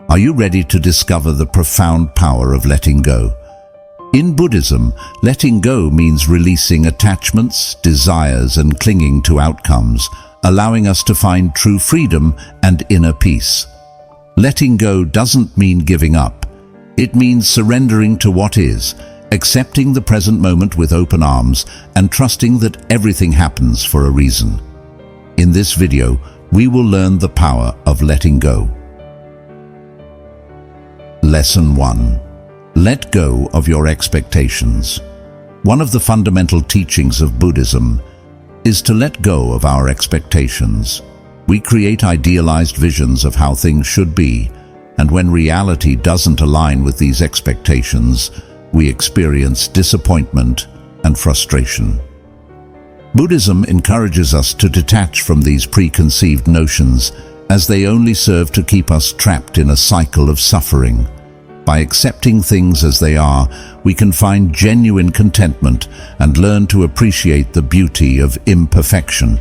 Are you ready to discover the profound power of letting go? In Buddhism, letting go means releasing attachments, desires, and clinging to outcomes, allowing us to find true freedom and inner peace. Letting go doesn't mean giving up. It means surrendering to what is, accepting the present moment with open arms, and trusting that everything happens for a reason. In this video, we will learn the power of letting go. Lesson 1. Let go of your expectations. One of the fundamental teachings of Buddhism is to let go of our expectations. We create idealized visions of how things should be, and when reality doesn't align with these expectations, we experience disappointment and frustration. Buddhism encourages us to detach from these preconceived notions, as they only serve to keep us trapped in a cycle of suffering. By accepting things as they are, we can find genuine contentment and learn to appreciate the beauty of imperfection.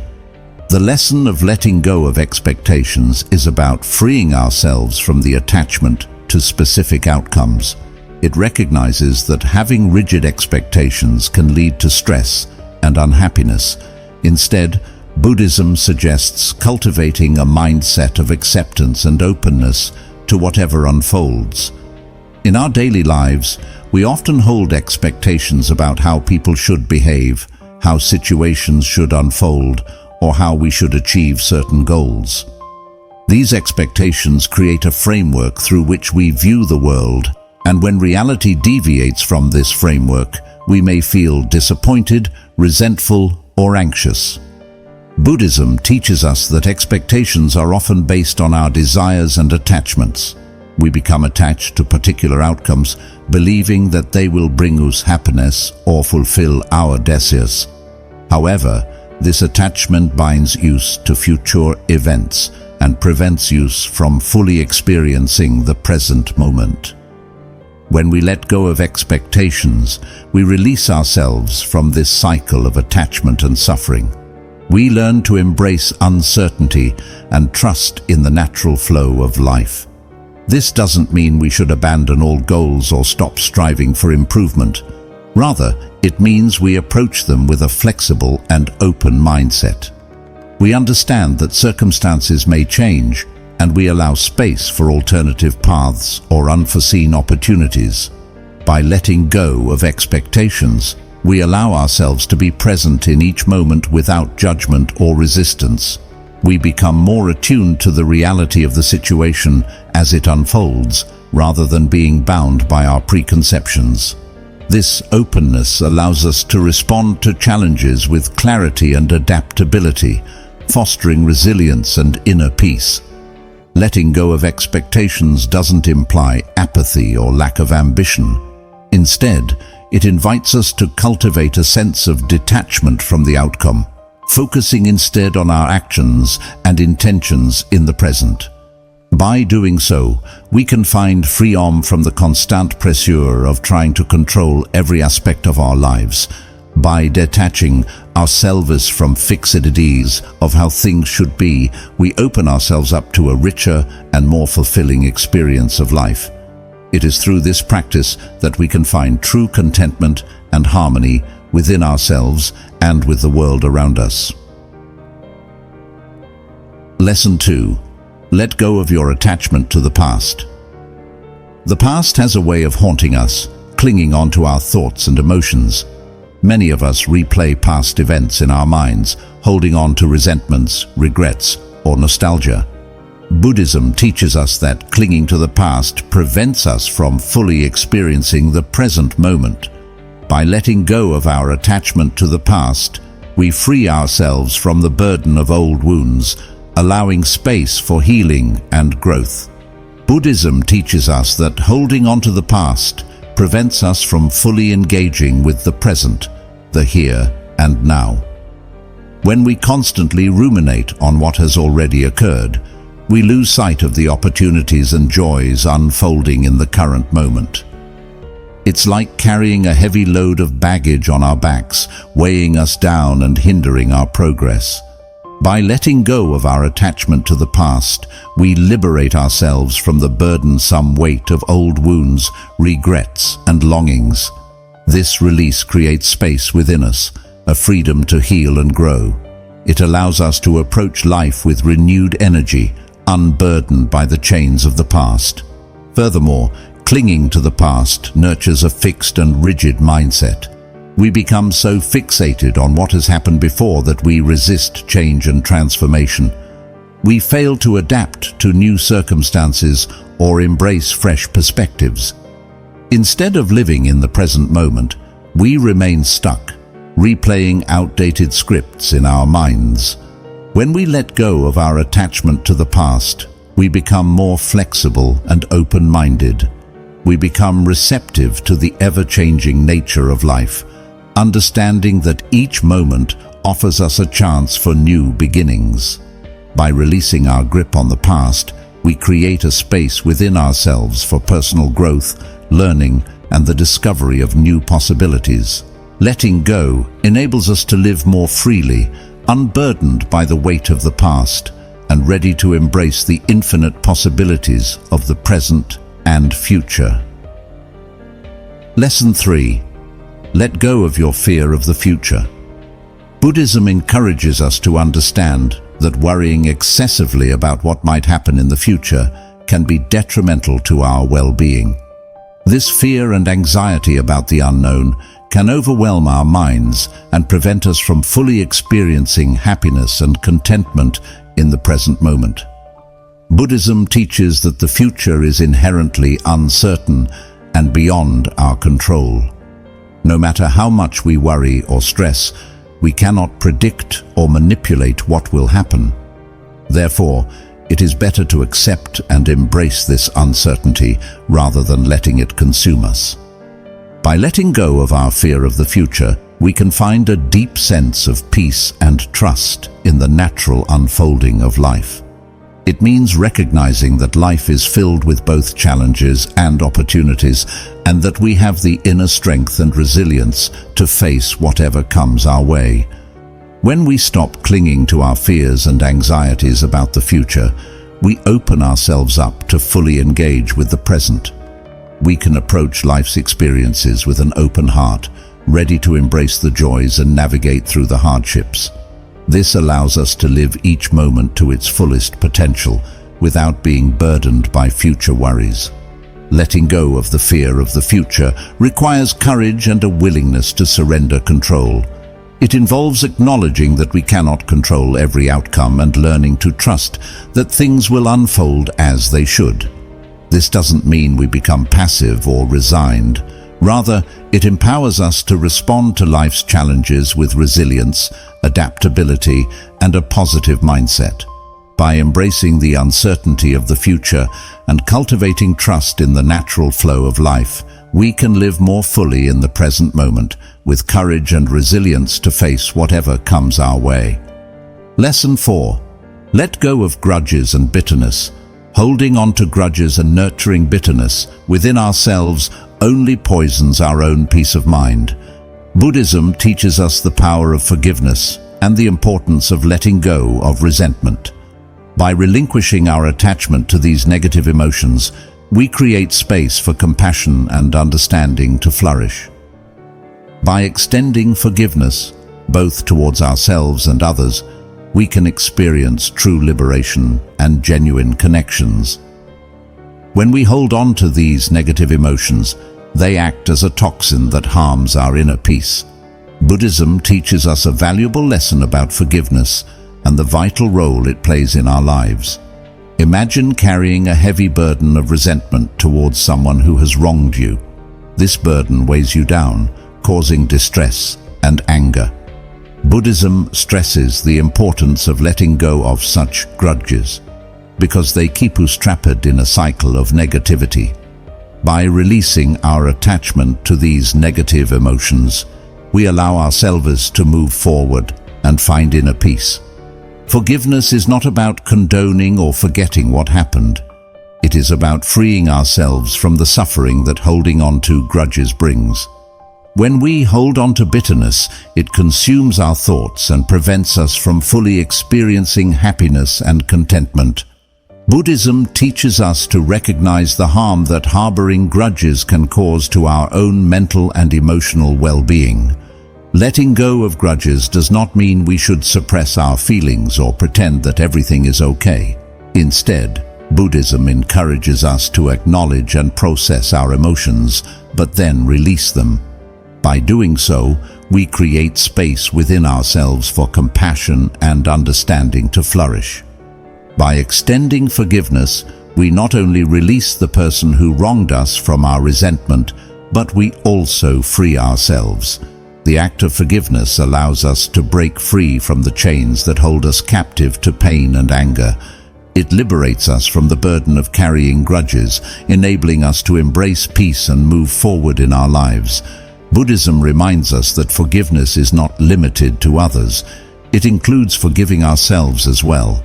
The lesson of letting go of expectations is about freeing ourselves from the attachment to specific outcomes. It recognizes that having rigid expectations can lead to stress and unhappiness. Instead, Buddhism suggests cultivating a mindset of acceptance and openness to whatever unfolds. In our daily lives, we often hold expectations about how people should behave, how situations should unfold, or how we should achieve certain goals. These expectations create a framework through which we view the world, and when reality deviates from this framework, we may feel disappointed, resentful, or anxious. Buddhism teaches us that expectations are often based on our desires and attachments. We become attached to particular outcomes, believing that they will bring us happiness or fulfill our desires. However, this attachment binds us to future events and prevents us from fully experiencing the present moment. When we let go of expectations, we release ourselves from this cycle of attachment and suffering. We learn to embrace uncertainty and trust in the natural flow of life. This doesn't mean we should abandon all goals or stop striving for improvement. Rather, it means we approach them with a flexible and open mindset. We understand that circumstances may change, and we allow space for alternative paths or unforeseen opportunities. By letting go of expectations, we allow ourselves to be present in each moment without judgment or resistance. We become more attuned to the reality of the situation as it unfolds, rather than being bound by our preconceptions. This openness allows us to respond to challenges with clarity and adaptability, fostering resilience and inner peace. Letting go of expectations doesn't imply apathy or lack of ambition. Instead, it invites us to cultivate a sense of detachment from the outcome, focusing instead on our actions and intentions in the present. By doing so, we can find freedom from the constant pressure of trying to control every aspect of our lives. By detaching ourselves from fixed ideas of how things should be, we open ourselves up to a richer and more fulfilling experience of life. It is through this practice that we can find true contentment and harmony within ourselves and with the world around us. Lesson 2. Let go of your attachment to the past. The past has a way of haunting us, clinging onto our thoughts and emotions. Many of us replay past events in our minds, holding on to resentments, regrets, or nostalgia. Buddhism teaches us that clinging to the past prevents us from fully experiencing the present moment. By letting go of our attachment to the past, we free ourselves from the burden of old wounds, allowing space for healing and growth. Buddhism teaches us that holding on to the past prevents us from fully engaging with the present, the here and now. When we constantly ruminate on what has already occurred, we lose sight of the opportunities and joys unfolding in the current moment. It's like carrying a heavy load of baggage on our backs, weighing us down and hindering our progress. By letting go of our attachment to the past, we liberate ourselves from the burdensome weight of old wounds, regrets, and longings. This release creates space within us, a freedom to heal and grow. It allows us to approach life with renewed energy, unburdened by the chains of the past. Furthermore, clinging to the past nurtures a fixed and rigid mindset. We become so fixated on what has happened before that we resist change and transformation. We fail to adapt to new circumstances or embrace fresh perspectives. Instead of living in the present moment, we remain stuck, replaying outdated scripts in our minds. When we let go of our attachment to the past, we become more flexible and open-minded. We become receptive to the ever-changing nature of life, understanding that each moment offers us a chance for new beginnings. By releasing our grip on the past, we create a space within ourselves for personal growth, learning, and the discovery of new possibilities. Letting go enables us to live more freely, unburdened by the weight of the past, and ready to embrace the infinite possibilities of the present and future. Lesson 3. Let go of your fear of the future. Buddhism encourages us to understand that worrying excessively about what might happen in the future can be detrimental to our well-being. This fear and anxiety about the unknown can overwhelm our minds and prevent us from fully experiencing happiness and contentment in the present moment. Buddhism teaches that the future is inherently uncertain and beyond our control. No matter how much we worry or stress, we cannot predict or manipulate what will happen. Therefore, it is better to accept and embrace this uncertainty rather than letting it consume us. By letting go of our fear of the future, we can find a deep sense of peace and trust in the natural unfolding of life. It means recognizing that life is filled with both challenges and opportunities, and that we have the inner strength and resilience to face whatever comes our way. When we stop clinging to our fears and anxieties about the future, we open ourselves up to fully engage with the present. We can approach life's experiences with an open heart, ready to embrace the joys and navigate through the hardships. This allows us to live each moment to its fullest potential without being burdened by future worries. Letting go of the fear of the future requires courage and a willingness to surrender control. It involves acknowledging that we cannot control every outcome and learning to trust that things will unfold as they should. This doesn't mean we become passive or resigned. Rather, it empowers us to respond to life's challenges with resilience, adaptability, and a positive mindset. By embracing the uncertainty of the future and cultivating trust in the natural flow of life, we can live more fully in the present moment with courage and resilience to face whatever comes our way. Lesson 4. Let go of grudges and bitterness. Holding on to grudges and nurturing bitterness within ourselves only poisons our own peace of mind. Buddhism teaches us the power of forgiveness and the importance of letting go of resentment. By relinquishing our attachment to these negative emotions, we create space for compassion and understanding to flourish. By extending forgiveness, both towards ourselves and others, we can experience true liberation and genuine connections. When we hold on to these negative emotions, they act as a toxin that harms our inner peace. Buddhism teaches us a valuable lesson about forgiveness and the vital role it plays in our lives. Imagine carrying a heavy burden of resentment towards someone who has wronged you. This burden weighs you down, causing distress and anger. Buddhism stresses the importance of letting go of such grudges, because they keep us trapped in a cycle of negativity. By releasing our attachment to these negative emotions, we allow ourselves to move forward and find inner peace. Forgiveness is not about condoning or forgetting what happened. It is about freeing ourselves from the suffering that holding on to grudges brings. When we hold on to bitterness, it consumes our thoughts and prevents us from fully experiencing happiness and contentment. Buddhism teaches us to recognize the harm that harboring grudges can cause to our own mental and emotional well-being. Letting go of grudges does not mean we should suppress our feelings or pretend that everything is okay. Instead, Buddhism encourages us to acknowledge and process our emotions, but then release them. By doing so, we create space within ourselves for compassion and understanding to flourish. By extending forgiveness, we not only release the person who wronged us from our resentment, but we also free ourselves. The act of forgiveness allows us to break free from the chains that hold us captive to pain and anger. It liberates us from the burden of carrying grudges, enabling us to embrace peace and move forward in our lives. Buddhism reminds us that forgiveness is not limited to others. It includes forgiving ourselves as well.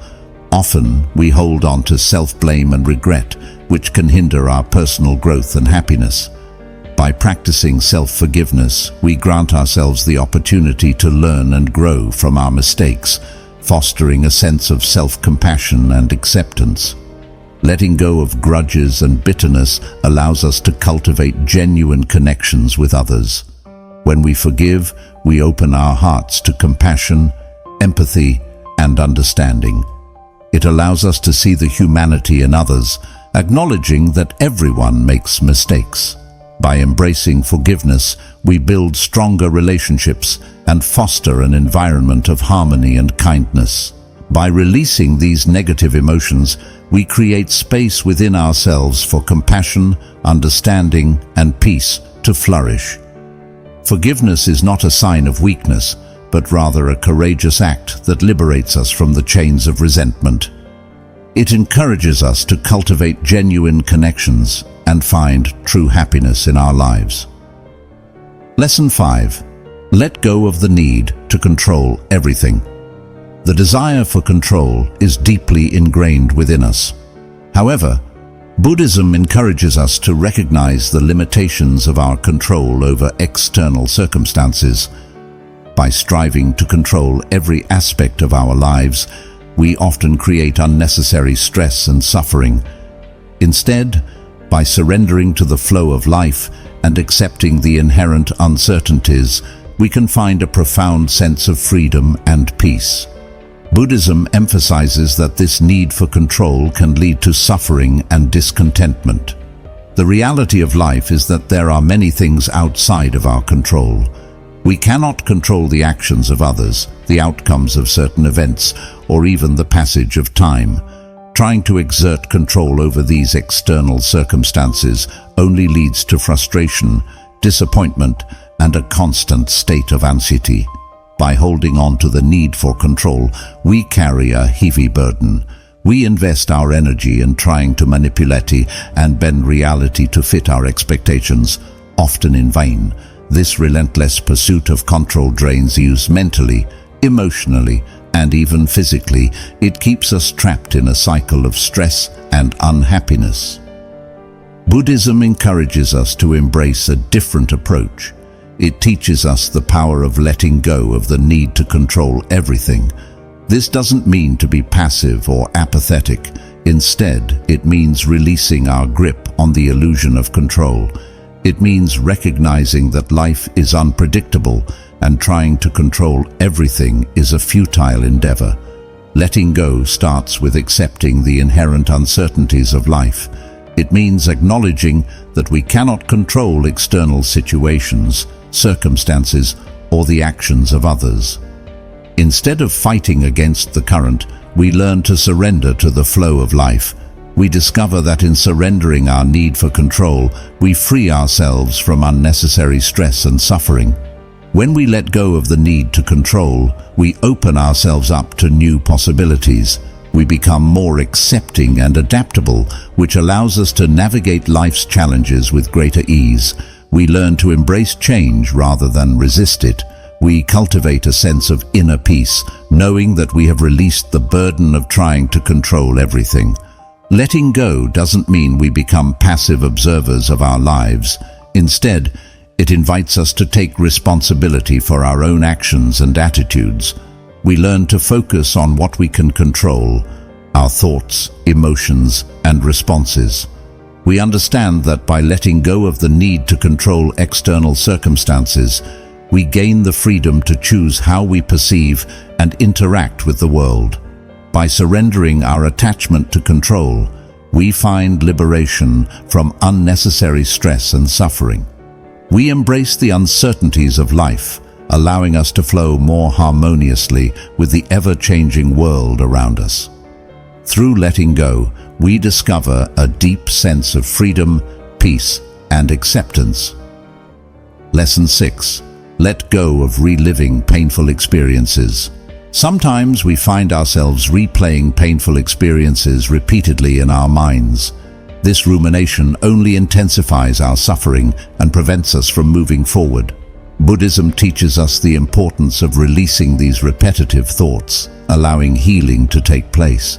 Often, we hold on to self-blame and regret, which can hinder our personal growth and happiness. By practicing self-forgiveness, we grant ourselves the opportunity to learn and grow from our mistakes, fostering a sense of self-compassion and acceptance. Letting go of grudges and bitterness allows us to cultivate genuine connections with others. When we forgive, we open our hearts to compassion, empathy, and understanding. It allows us to see the humanity in others, acknowledging that everyone makes mistakes. By embracing forgiveness, we build stronger relationships and foster an environment of harmony and kindness. By releasing these negative emotions, we create space within ourselves for compassion, understanding, and peace to flourish. Forgiveness is not a sign of weakness, but rather a courageous act that liberates us from the chains of resentment. It encourages us to cultivate genuine connections and find true happiness in our lives. Lesson 5. Let go of the need to control everything. The desire for control is deeply ingrained within us. However, Buddhism encourages us to recognize the limitations of our control over external circumstances. By striving to control every aspect of our lives, we often create unnecessary stress and suffering. Instead, by surrendering to the flow of life and accepting the inherent uncertainties, we can find a profound sense of freedom and peace. Buddhism emphasizes that this need for control can lead to suffering and discontentment. The reality of life is that there are many things outside of our control. We cannot control the actions of others, the outcomes of certain events, or even the passage of time. Trying to exert control over these external circumstances only leads to frustration, disappointment, and a constant state of anxiety. By holding on to the need for control, we carry a heavy burden. We invest our energy in trying to manipulate and bend reality to fit our expectations, often in vain. This relentless pursuit of control drains us mentally, emotionally, and even physically. It keeps us trapped in a cycle of stress and unhappiness. Buddhism encourages us to embrace a different approach. It teaches us the power of letting go of the need to control everything. This doesn't mean to be passive or apathetic. Instead, it means releasing our grip on the illusion of control. It means recognizing that life is unpredictable and trying to control everything is a futile endeavor. Letting go starts with accepting the inherent uncertainties of life. It means acknowledging that we cannot control external situations, circumstances, or the actions of others. Instead of fighting against the current, we learn to surrender to the flow of life. We discover that in surrendering our need for control, we free ourselves from unnecessary stress and suffering. When we let go of the need to control, we open ourselves up to new possibilities. We become more accepting and adaptable, which allows us to navigate life's challenges with greater ease. We learn to embrace change rather than resist it. We cultivate a sense of inner peace, knowing that we have released the burden of trying to control everything. Letting go doesn't mean we become passive observers of our lives. Instead, It invites us to take responsibility for our own actions and attitudes. We learn to focus on what we can control, our thoughts, emotions, and responses. We understand that by letting go of the need to control external circumstances, we gain the freedom to choose how we perceive and interact with the world. By surrendering our attachment to control, we find liberation from unnecessary stress and suffering. We embrace the uncertainties of life, allowing us to flow more harmoniously with the ever-changing world around us. Through letting go, we discover a deep sense of freedom, peace, and acceptance. Lesson 6. Let go of reliving painful experiences. Sometimes we find ourselves replaying painful experiences repeatedly in our minds. This rumination only intensifies our suffering and prevents us from moving forward. Buddhism teaches us the importance of releasing these repetitive thoughts, allowing healing to take place.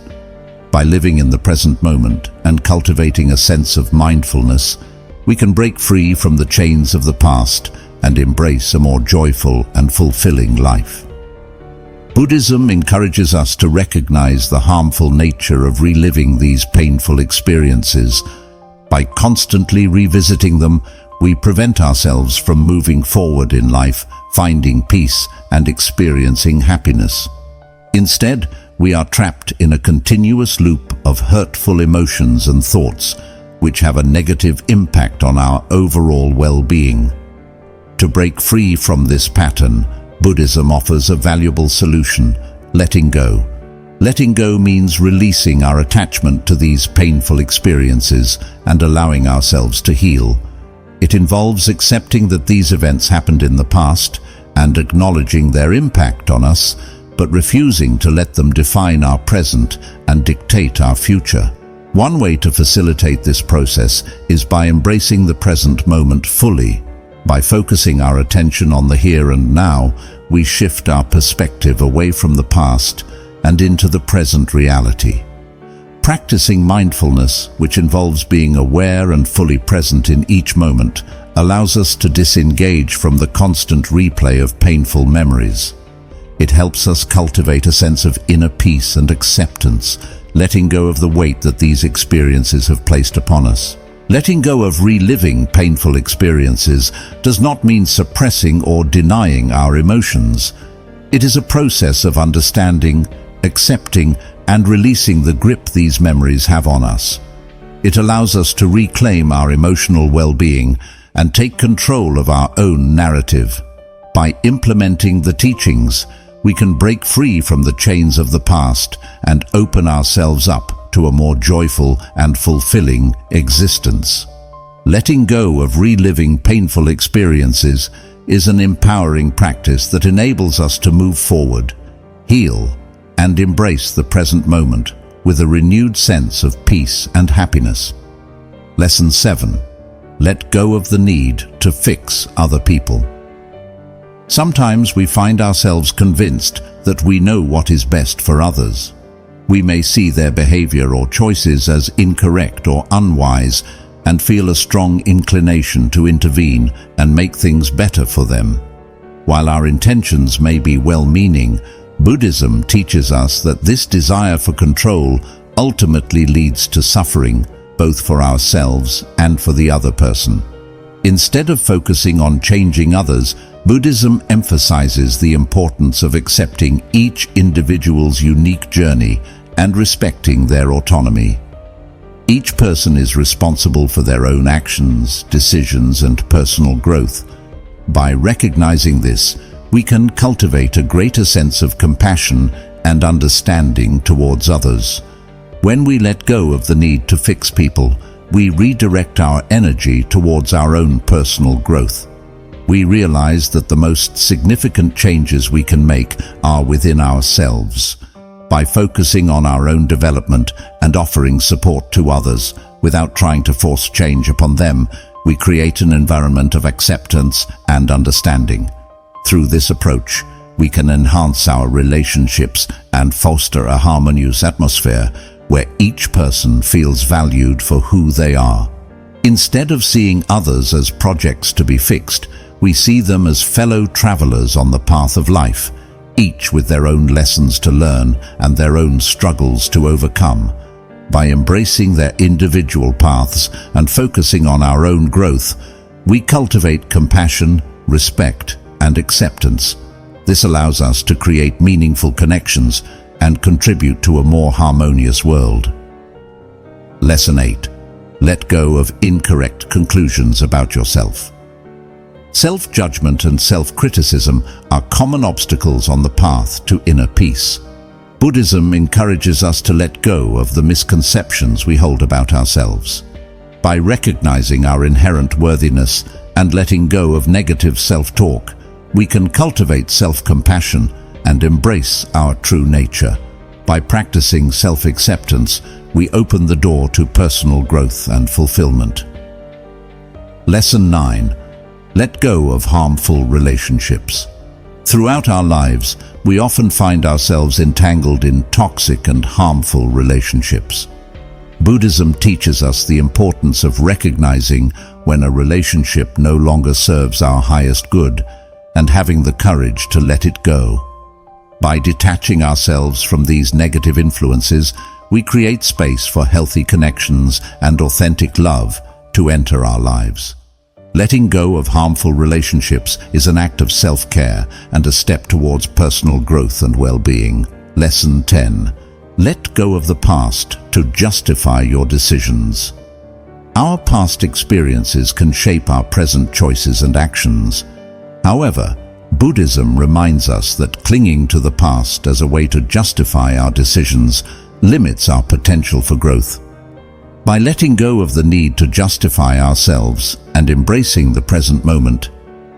By living in the present moment and cultivating a sense of mindfulness, we can break free from the chains of the past and embrace a more joyful and fulfilling life. Buddhism encourages us to recognize the harmful nature of reliving these painful experiences. By constantly revisiting them, we prevent ourselves from moving forward in life, finding peace and experiencing happiness. Instead, we are trapped in a continuous loop of hurtful emotions and thoughts, which have a negative impact on our overall well-being. To break free from this pattern, Buddhism offers a valuable solution: letting go. Letting go means releasing our attachment to these painful experiences and allowing ourselves to heal. It involves accepting that these events happened in the past and acknowledging their impact on us, but refusing to let them define our present and dictate our future. One way to facilitate this process is by embracing the present moment fully. By focusing our attention on the here and now, we shift our perspective away from the past and into the present reality. Practicing mindfulness, which involves being aware and fully present in each moment, allows us to disengage from the constant replay of painful memories. It helps us cultivate a sense of inner peace and acceptance, letting go of the weight that these experiences have placed upon us. Letting go of reliving painful experiences does not mean suppressing or denying our emotions. It is a process of understanding, accepting, and releasing the grip these memories have on us. It allows us to reclaim our emotional well-being and take control of our own narrative. By implementing the teachings, we can break free from the chains of the past and open ourselves up to a more joyful and fulfilling existence. Letting go of reliving painful experiences is an empowering practice that enables us to move forward, heal, and embrace the present moment with a renewed sense of peace and happiness. Lesson 7. Let go of the need to fix other people. Sometimes we find ourselves convinced that we know what is best for others. We may see their behavior or choices as incorrect or unwise and feel a strong inclination to intervene and make things better for them. While our intentions may be well-meaning, Buddhism teaches us that this desire for control ultimately leads to suffering, both for ourselves and for the other person. Instead of focusing on changing others, Buddhism emphasizes the importance of accepting each individual's unique journey and respecting their autonomy. Each person is responsible for their own actions, decisions, and personal growth. By recognizing this, we can cultivate a greater sense of compassion and understanding towards others. When we let go of the need to fix people, we redirect our energy towards our own personal growth. We realize that the most significant changes we can make are within ourselves. By focusing on our own development and offering support to others without trying to force change upon them, we create an environment of acceptance and understanding. Through this approach, we can enhance our relationships and foster a harmonious atmosphere where each person feels valued for who they are. Instead of seeing others as projects to be fixed, we see them as fellow travelers on the path of life, each with their own lessons to learn and their own struggles to overcome. By embracing their individual paths and focusing on our own growth, we cultivate compassion, respect, and acceptance. This allows us to create meaningful connections and contribute to a more harmonious world. Lesson 8. Let go of incorrect conclusions about yourself. Self-judgment and self-criticism are common obstacles on the path to inner peace. Buddhism encourages us to let go of the misconceptions we hold about ourselves. By recognizing our inherent worthiness and letting go of negative self-talk, we can cultivate self-compassion and embrace our true nature. By practicing self-acceptance, we open the door to personal growth and fulfillment. Lesson 9. Let go of harmful relationships. Throughout our lives, we often find ourselves entangled in toxic and harmful relationships. Buddhism teaches us the importance of recognizing when a relationship no longer serves our highest good and having the courage to let it go. By detaching ourselves from these negative influences, we create space for healthy connections and authentic love to enter our lives. Letting go of harmful relationships is an act of self-care and a step towards personal growth and well-being. Lesson 10. Let go of the past to justify your decisions. Our past experiences can shape our present choices and actions. However, Buddhism reminds us that clinging to the past as a way to justify our decisions limits our potential for growth. By letting go of the need to justify ourselves and embracing the present moment,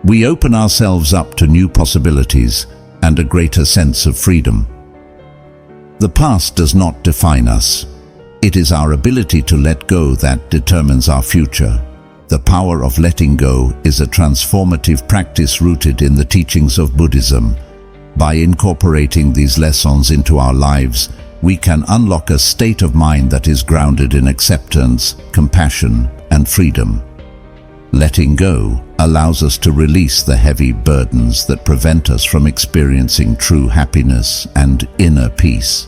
we open ourselves up to new possibilities and a greater sense of freedom. The past does not define us. It is our ability to let go that determines our future. The power of letting go is a transformative practice rooted in the teachings of Buddhism. By incorporating these lessons into our lives, we can unlock a state of mind that is grounded in acceptance, compassion, and freedom. Letting go allows us to release the heavy burdens that prevent us from experiencing true happiness and inner peace.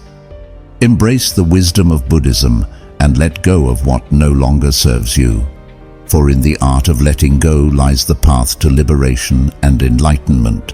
Embrace the wisdom of Buddhism and let go of what no longer serves you. For in the art of letting go lies the path to liberation and enlightenment.